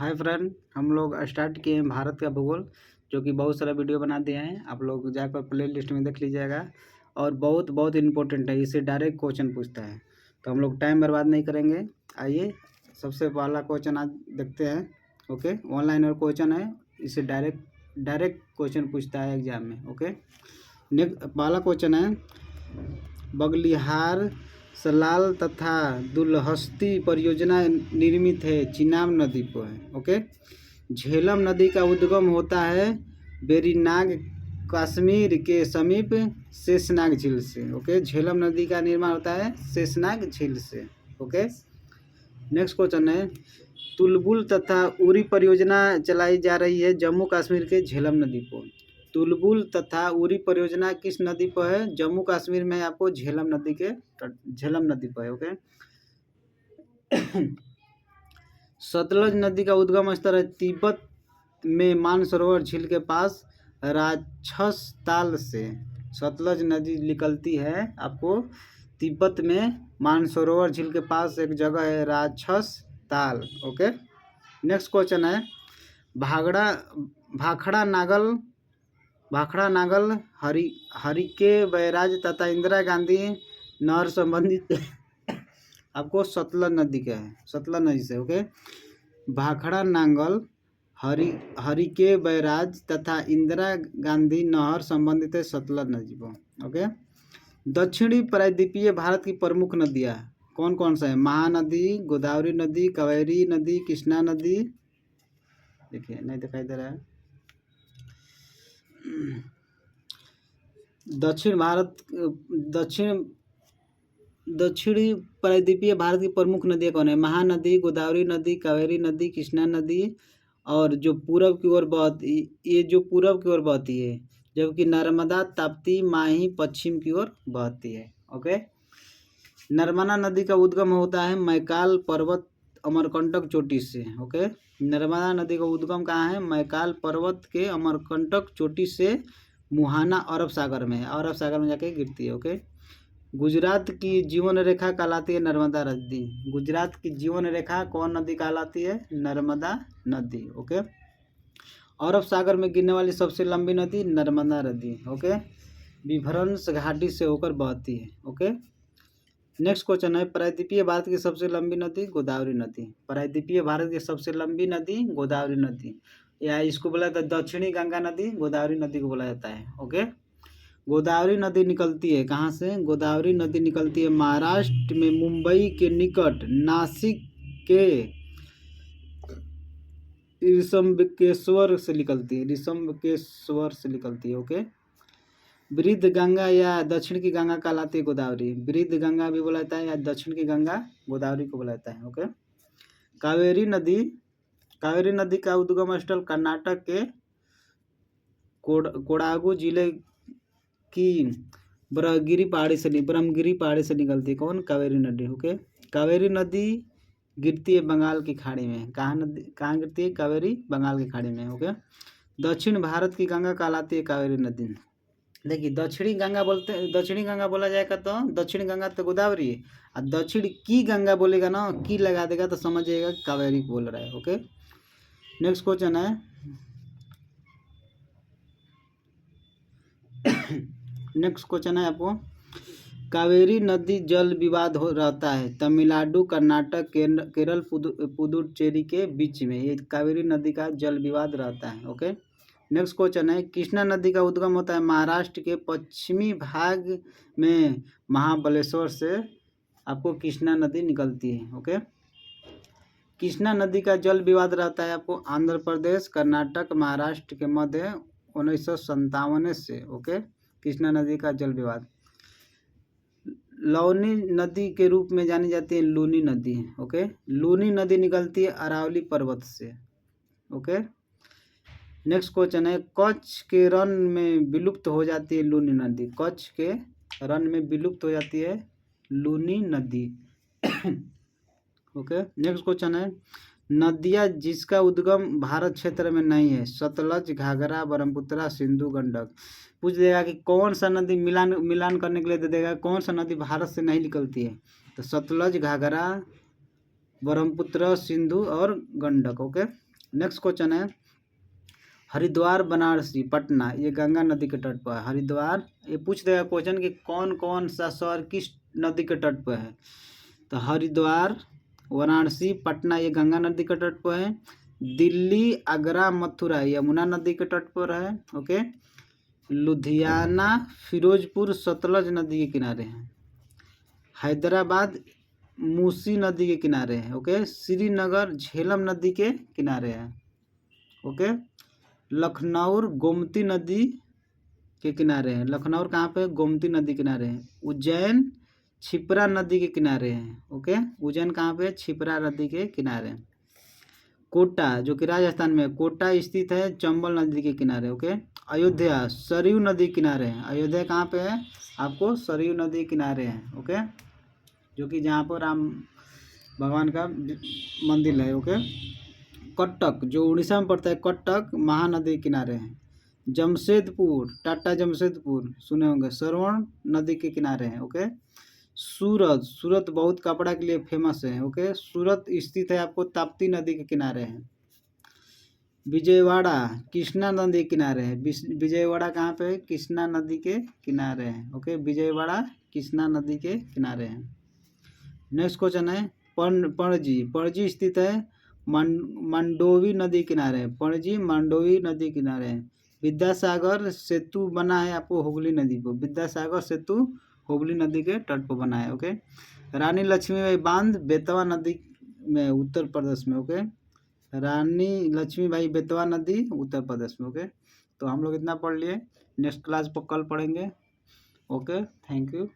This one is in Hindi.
हाय फ्रेंड, हम लोग स्टार्ट किए हैं भारत का भूगोल, जो कि बहुत सारा वीडियो बना दिए हैं। आप लोग जाकर प्ले लिस्ट में देख लीजिएगा और बहुत बहुत इम्पोर्टेंट है। इससे डायरेक्ट क्वेश्चन पूछता है, तो हम लोग टाइम बर्बाद नहीं करेंगे। आइए सबसे पहला क्वेश्चन आज देखते हैं। ओके, ऑनलाइन और क्वेश्चन है, इससे डायरेक्ट क्वेश्चन पूछता है एग्जाम में। ओके, नेक्स्ट पहला क्वेश्चन है, बगलिहार सलाल तथा दुलहस्ती परियोजना निर्मित है चिनाब नदी पर है। ओके, झेलम नदी का उद्गम होता है वेरीनाग कश्मीर के समीप शेषनाग झील से। ओके, झेलम नदी का निर्माण होता है शेषनाग झील से। ओके, नेक्स्ट क्वेश्चन है, तुलबुल तथा उरी परियोजना चलाई जा रही है जम्मू कश्मीर के झेलम नदी पर। तुलबुल तथा उरी परियोजना किस नदी पर है? जम्मू कश्मीर में आपको झेलम नदी पर है। ओके, सतलज नदी का उद्गम स्थल है तिब्बत में मानसरोवर झील के पास राक्षस ताल से। सतलज नदी निकलती है आपको तिब्बत में मानसरोवर झील के पास एक जगह है राक्षस ताल। ओके, नेक्स्ट क्वेश्चन है, भाखड़ा नागल हरिके बैराज तथा इंदिरा गांधी नहर संबंधित आपको सतलज नदी का है, सतलज नदी से। ओके, भाखड़ा नांगल हरिके बैराज तथा इंदिरा गांधी नहर संबंधित है सतलज नदी पर। ओके, दक्षिणी प्रायद्वीपीय भारत की प्रमुख नदियाँ कौन कौन सा है? महानदी, गोदावरी नदी, कावेरी नदी, कृष्णा नदी। देखिए नहीं दिखाई दे रहा है। दक्षिणी प्रायद्वीपीय भारत की प्रमुख नदियाँ कौन है? महानदी, गोदावरी नदी, कावेरी नदी, कृष्णा नदी और जो पूरब की ओर बहती है, जबकि नर्मदा, ताप्ती, माही पश्चिम की ओर बहती है। ओके, नर्मदा नदी का उद्गम होता है मैकाल पर्वत अमरकंटक चोटी से। ओके, नर्मदा नदी का उद्गम कहाँ है? मैकाल पर्वत के अमरकंटक चोटी से मुहाना अरब सागर में है, अरब सागर में जाके गिरती है। ओके, गुजरात की जीवन रेखा कहलाती है नर्मदा नदी। गुजरात की जीवन रेखा कौन नदी कहलाती है? नर्मदा नदी। ओके, अरब सागर में गिरने वाली सबसे लंबी नदी नर्मदा नदी। ओके, विभ्रंश घाटी से होकर बहती है। ओके, नेक्स्ट क्वेश्चन है, प्रायद्वीपीय भारत की सबसे लंबी नदी गोदावरी नदी। प्रायद्वीपीय भारत की सबसे लंबी नदी गोदावरी नदी, या इसको बोला जाता है दक्षिणी गंगा नदी, गोदावरी नदी को बोला जाता है। ओके, गोदावरी नदी निकलती है कहाँ से? गोदावरी नदी निकलती है महाराष्ट्र में मुंबई के निकट नासिक के ऋषभकेश्वर से निकलती है। ओके, वृद्ध गंगा या दक्षिण की गंगा कहलाती है गोदावरी। वृद्ध गंगा भी बोला जाता है या दक्षिण की गंगा गोदावरी को बोला जाता है। ओके, कावेरी नदी का उद्गम स्थल कर्नाटक के कोडागु जिले की ब्रह्मगिरी पहाड़ी से निकलती है। कौन? कावेरी नदी। ओके, कावेरी नदी गिरती है बंगाल की खाड़ी में। कहाँ गिरती है? कावेरी बंगाल की खाड़ी में। ओके, दक्षिण भारत की गंगा कहलाती है कावेरी नदी। देखिए, दक्षिणी गंगा बोला जाएगा तो दक्षिणी गंगा तो गोदावरी है, और दक्षिण की गंगा बोलेगा ना, की लगा देगा तो समझिएगा कावेरी बोल रहा है। ओके, नेक्स्ट क्वेश्चन है, आपको कावेरी नदी जल विवाद रहता है तमिलनाडु, कर्नाटक, केरल, पुदुचेरी के बीच में। ये कावेरी नदी का जल विवाद रहता है। ओके, नेक्स्ट क्वेश्चन है, कृष्णा नदी का उद्गम होता है महाराष्ट्र के पश्चिमी भाग में महाबलेश्वर से। आपको कृष्णा नदी निकलती है। ओके, कृष्णा नदी का जल विवाद रहता है आपको आंध्र प्रदेश, कर्नाटक, महाराष्ट्र के मध्य 1957 से। ओके, कृष्णा नदी का जल विवाद लूनी नदी के रूप में जानी जाती है लूनी नदी। ओके, लूनी नदी निकलती है अरावली पर्वत से। ओके, नेक्स्ट क्वेश्चन है, कच्छ के रण में विलुप्त हो जाती है लूनी नदी। कच्छ के रण में विलुप्त हो जाती है लूनी नदी। ओके, नेक्स्ट क्वेश्चन है, नदियाँ जिसका उद्गम भारत क्षेत्र में नहीं है सतलज, घाघरा, ब्रह्मपुत्र, सिंधु, गंडक। पूछ देगा कि कौन सा नदी मिलान करने के लिए दे देगा, कौन सा नदी भारत से नहीं निकलती है, तो सतलज, घाघरा, ब्रह्मपुत्र, सिंधु और गंडक। ओके, नेक्स्ट क्वेश्चन है हरिद्वार बनारसी पटना, ये गंगा नदी के तट पर है। हरिद्वार, ये पूछ देगा क्वेश्चन कि कौन कौन सा शहर किस नदी के तट पर है। तो हरिद्वार, वाराणसी, पटना ये गंगा नदी के तट पर है। दिल्ली, आगरा, मथुरा यमुना नदी के तट पर है। ओके। लुधियाना, फिरोजपुर सतलज नदी के किनारे हैं। हैदराबाद मूसी नदी के किनारे है। ओके। श्रीनगर झेलम नदी के किनारे है। ओके। लखनऊ गोमती नदी के किनारे है। लखनऊ कहाँ पे? गोमती नदी किनारे है। उज्जैन छिपरा नदी के किनारे है। ओके। उज्जैन कहाँ पे? छिपरा नदी के किनारे। कोटा जो कि राजस्थान में है, कोटा स्थित है चंबल नदी के किनारे। ओके। अयोध्या सरयू नदी किनारे है। अयोध्या कहाँ पे है? आपको सरयू नदी किनारे है। ओके। जो कि जहाँ पर राम भगवान का मंदिर है। ओके। कटक जो उड़ीसा में पड़ता है, कटक महानदी किनारे है। जमशेदपुर, टाटा जमशेदपुर सुने होंगे, सरवण नदी के किनारे हैं। ओके। सूरत, सूरत बहुत कपड़ा के लिए फेमस है। ओके। सूरत स्थित है आपको ताप्ती नदी के किनारे है। विजयवाड़ा कृष्णा नदी के किनारे है। विजयवाड़ा कहाँ पे है? कृष्णा नदी के किनारे है। ओके। विजयवाड़ा कृष्णा नदी के किनारे है। नेक्स्ट क्वेश्चन है पणजी, पणजी स्थित है मंडोवी नदी किनारे है। पणजी मंडोवी नदी किनारे है। विद्यासागर सेतु बना है आपको हुगली नदी पर। विद्यासागर सेतु हुगली नदी के तट पर बना है। ओके। रानी लक्ष्मीबाई बांध बेतवा नदी में उत्तर प्रदेश में। ओके। रानी लक्ष्मीबाई बेतवा नदी उत्तर प्रदेश में। ओके। तो हम लोग इतना पढ़ लिए, नेक्स्ट क्लास पर कल पढ़ेंगे। Okay, thank you.